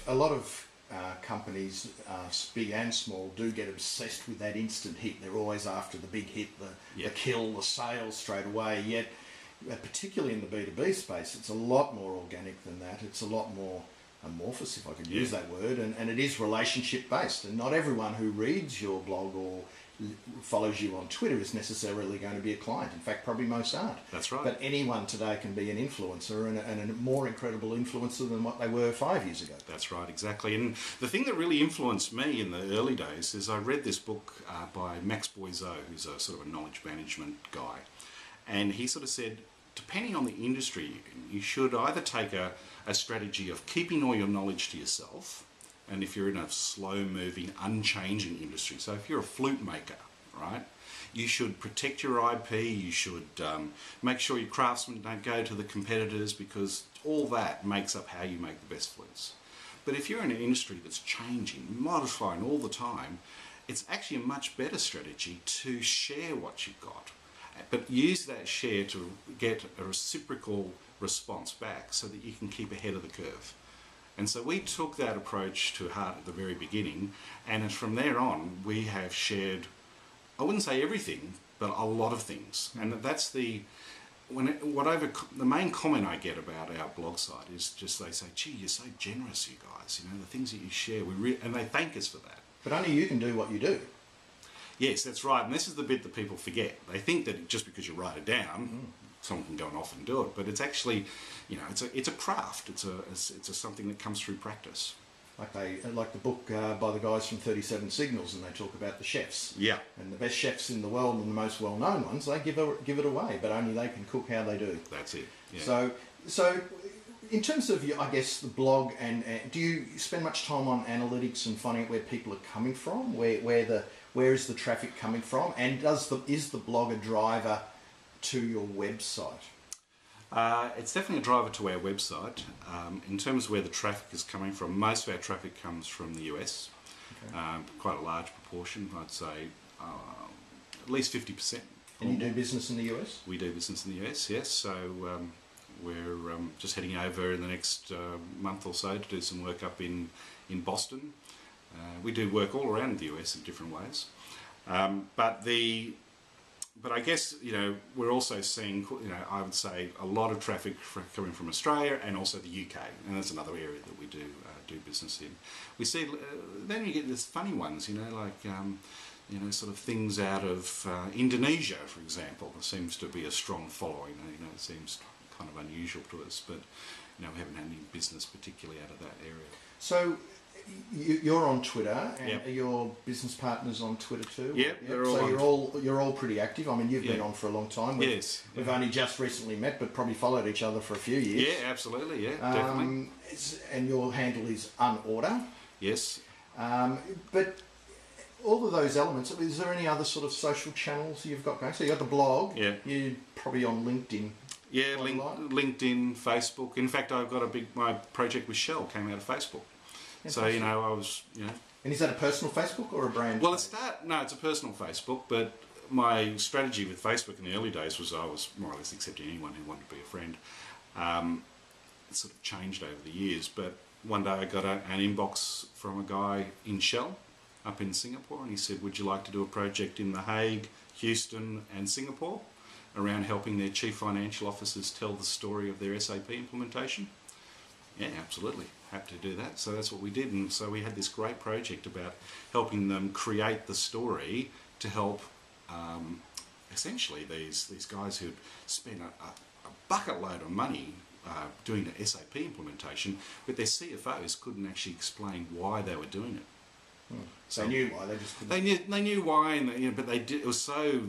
of companies, big and small, do get obsessed with that instant hit. They're always after the big hit, the kill, the sales straight away. Yet, particularly in the B2B space, it's a lot more organic than that. It's a lot more amorphous, if I could use that word, and it is relationship based. And not everyone who reads your blog or follows you on Twitter is necessarily going to be a client. In fact, probably most aren't. That's right. But anyone today can be an influencer, and a more incredible influencer than what they were 5 years ago. That's right, exactly. And the thing that really influenced me in the early days is I read this book by Max Boisseau, who's a sort of a knowledge management guy. And he sort of said, depending on the industry, you should either take a strategy of keeping all your knowledge to yourself, and if you're in a slow-moving, unchanging industry, so if you're a flute maker, right, you should protect your IP, you should make sure your craftsmen don't go to the competitors, because all that makes up how you make the best flutes. But if you're in an industry that's changing, modifying all the time, it's actually a much better strategy to share what you've got, but use that share to get a reciprocal response back so that you can keep ahead of the curve. And so we took that approach to heart at the very beginning, and from there on we have shared, I wouldn't say everything, but a lot of things. And that's the main comment I get about our blog site is just they say, gee, you're so generous, you guys, you know, the things that you share, and they thank us for that. But only you can do what you do. Yes, that's right, and this is the bit that people forget. They think that just because you write it down, someone can go and off and do it, but it's actually, you know, it's a craft. It's a something that comes through practice. Like the book by the guys from 37 Signals, and they talk about the chefs. Yeah. And the best chefs in the world and the most well-known ones, they give it away, but only they can cook how they do. That's it. Yeah. So in terms of I guess the blog, and do you spend much time on analytics and finding out where people are coming from, where is the traffic coming from, and is the blog a driver to your website? It's definitely a driver to our website. In terms of where the traffic is coming from, most of our traffic comes from the US. Okay. Quite a large proportion, I'd say at least 50%. And you do business in the US? We do business in the US, yes. So we're just heading over in the next month or so to do some work up in Boston. We do work all around the US in different ways. But I guess, you know, we're also seeing, you know, I would say a lot of traffic coming from Australia and also the UK, and that's another area that we do business in. We see, then you get these funny ones, you know, like, you know, sort of things out of Indonesia, for example. There seems to be a strong following. You know, it seems kind of unusual to us, but, you know, we haven't had any business particularly out of that area. So you're on Twitter, and are your business partners on Twitter too? Yeah, they're all. So you're all pretty active. I mean, you've been on for a long time. We've only just recently met, but probably followed each other for a few years. Yeah, absolutely. Yeah, definitely. And your handle is unorder. Yes. But all of those elements. Is there any other sort of social channels you've got going? So you got the blog. Yeah. You're probably on LinkedIn. Yeah, LinkedIn, Facebook. In fact, I've got my project with Shell came out of Facebook. So, you know, I was, you know... And is that a personal Facebook or a brand? Well, it's a personal Facebook, but my strategy with Facebook in the early days was I was more or less accepting anyone who wanted to be a friend. It sort of changed over the years, but one day I got an inbox from a guy in Shell up in Singapore, and he said, would you like to do a project in The Hague, Houston and Singapore around helping their chief financial officers tell the story of their SAP implementation? Yeah, absolutely. Happy to do that. So that's what we did. And so we had this great project about helping them create the story to help essentially these guys who'd spent a bucket load of money doing an SAP implementation, but their CFOs couldn't actually explain why they were doing it. So they knew why, they just couldn't. They knew why, and you know, but they did. It was so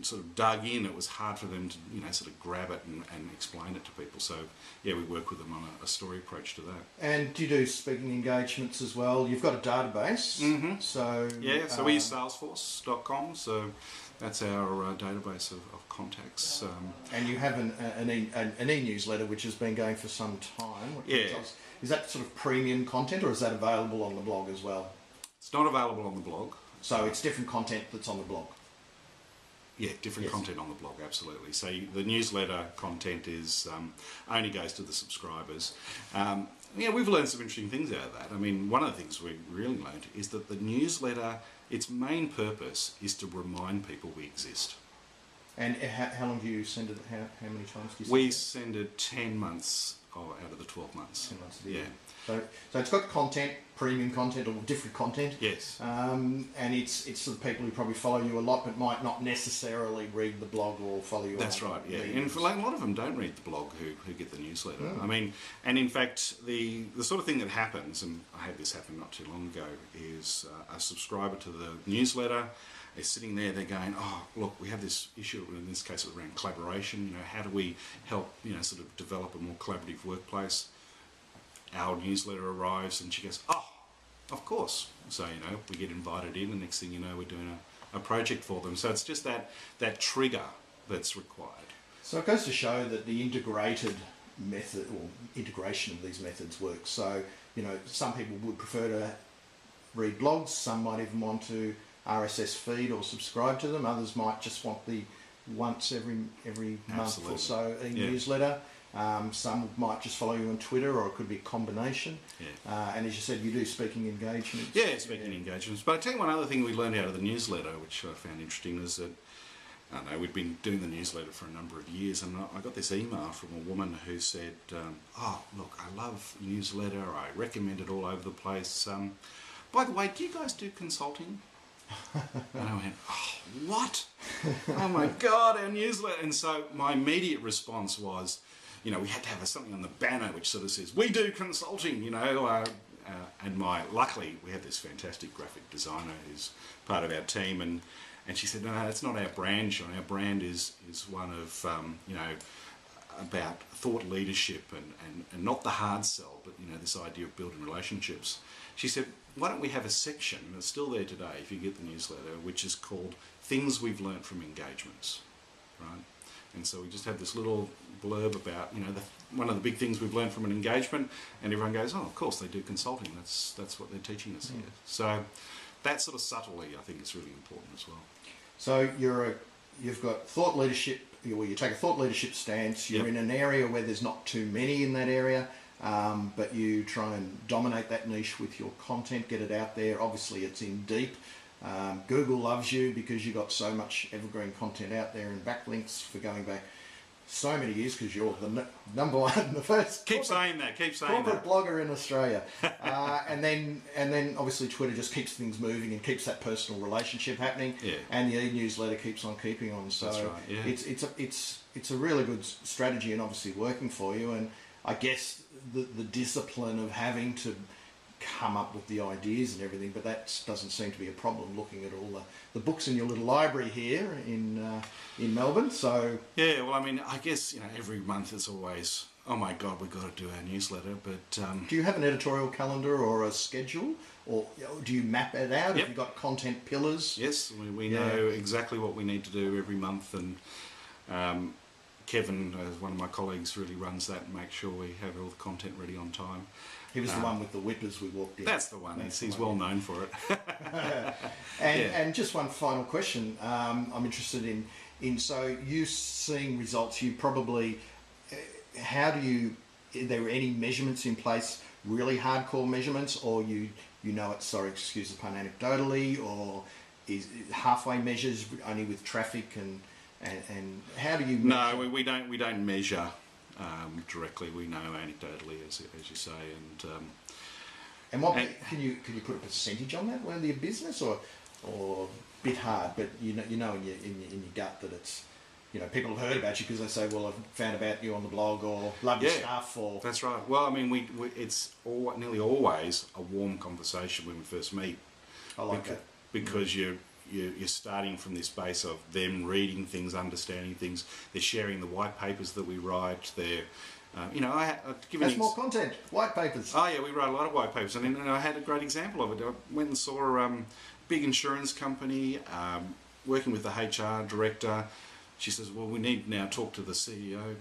sort of dug in, it was hard for them to, you know, sort of grab it and explain it to people. So yeah, we work with them on a story approach to that. And do you do speaking engagements as well? You've got a database. Mm-hmm. So yeah, so we use salesforce.com, so that's our database of contacts. And you have an e-newsletter which has been going for some time. Yeah. Is that sort of premium content, or is that available on the blog as well? It's not available on the blog. So it's different content that's on the blog? Yeah, different content on the blog, absolutely. So the newsletter content is only goes to the subscribers. yeah, we've learned some interesting things out of that. I mean, one of the things we really learned is that the newsletter, its main purpose is to remind people we exist. And how long do you send it? How many times do you send We it? send it 10 months out of the 12 months. 10 months a year. Yeah. So it's got content, premium content, or different content. Yes. And it's the people who probably follow you a lot, but might not necessarily read the blog or follow you. That's right. Yeah. And for, like, a lot of them don't read the blog who get the newsletter. Mm. I mean, and in fact, the sort of thing that happens, and I had this happen not too long ago, is a subscriber to the newsletter is sitting there. They're going, "Oh, look, we have this issue. In this case, around collaboration. You know, how do we help? You know, sort of develop a more collaborative workplace?" Our newsletter arrives, and she goes, "Oh, of course." So, you know, we get invited in, and next thing you know, we're doing a project for them. So it's just that trigger that's required. So it goes to show that the integrated method or integration of these methods works. So, you know, some people would prefer to read blogs, some might even want to RSS feed or subscribe to them, others might just want the once every month Absolutely. or so newsletter. Some might just follow you on Twitter, or it could be a combination. Yeah. And as you said, you do speaking engagements. Yeah, speaking engagements. But I tell you one other thing we learned out of the newsletter, which I found interesting, is that, I don't know, we'd been doing the newsletter for a number of years, and I got this email from a woman who said, "Oh, look, I love your newsletter. I recommend it all over the place. By the way, do you guys do consulting?" And I went, "Oh, what? Oh my God, our newsletter." And so my immediate response was, you know, we had to have something on the banner which sort of says, "We do consulting," you know. And luckily, we have this fantastic graphic designer who's part of our team, and she said, "No, that's not our brand, Shawn. Our brand is one of, you know, about thought leadership and not the hard sell, but, you know, this idea of building relationships." She said, "Why don't we have a section," and it's still there today if you get the newsletter, which is called Things We've Learnt from Engagements, right? And so we just have this little blurb about, you know, one of the big things we've learned from an engagement, and everyone goes, "Oh, of course they do consulting. That's what they're teaching us here." So that sort of subtly, I think, is really important as well. So you've got thought leadership. You take a thought leadership stance. You're in an area where there's not too many in that area, but you try and dominate that niche with your content, get it out there. Obviously, it's in deep. Google loves you because you've got so much evergreen content out there and backlinks for going back so many years, because you're the number one, the first. Keep saying that. Corporate blogger in Australia, and then obviously Twitter just keeps things moving and keeps that personal relationship happening. Yeah. And the e-newsletter keeps on keeping on. So that's right. Yeah. it's a really good strategy and obviously working for you. And I guess the discipline of having to come up with the ideas and everything, but that doesn't seem to be a problem looking at all the books in your little library here in Melbourne. So yeah, well, I mean, I guess, you know, every month it's always, "Oh my God, we've got to do our newsletter." But do you have an editorial calendar or a schedule, or do you map it out? Yep. Have you got content pillars? Yes, we know exactly what we need to do every month, and Kevin, one of my colleagues, really runs that and makes sure we have all the content ready on time. He was the one with the whippers we walked in. That's the one. He's well known for it. And just one final question. I'm interested in so you seeing results. You probably how do you? Are there any measurements in place? Really hardcore measurements, or you know it? Sorry, excuse the pun. Anecdotally, or is halfway measures only with traffic and how do you? No, we don't measure directly. We know anecdotally, as you say, and what can you put a percentage on that? Whether your business or a bit hard, but you know in your gut that it's, you know, people have heard about you because they say, "Well, I've found about you on the blog," or "Love your stuff," or that's right. Well, I mean, it's nearly always a warm conversation when we first meet. I like that because you're starting from this base of them reading things, understanding things. They're sharing the white papers that we write. They're, you know, That's more content. White papers. Oh yeah, we write a lot of white papers, and I had a great example of it. I went and saw a big insurance company, working with the HR director. She says, "Well, we need now talk to the CEO."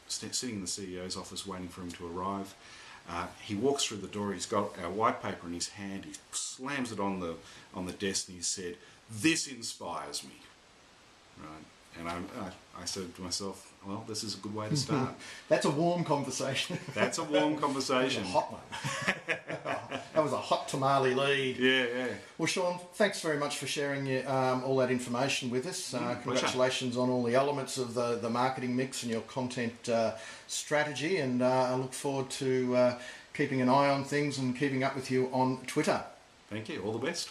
Sitting in the CEO's office, waiting for him to arrive. He walks through the door. He's got our white paper in his hand. He slams it on the desk, and he said, "This inspires me." Right, And I said to myself, well, this is a good way to start. That's a warm conversation. That's a warm conversation. That was a hot one. That was a hot tamale lead. Yeah, yeah. Well, Shawn, thanks very much for sharing all that information with us. Congratulations pleasure. on all the elements of the marketing mix and your content strategy, and I look forward to keeping an eye on things and keeping up with you on Twitter. Thank you. All the best.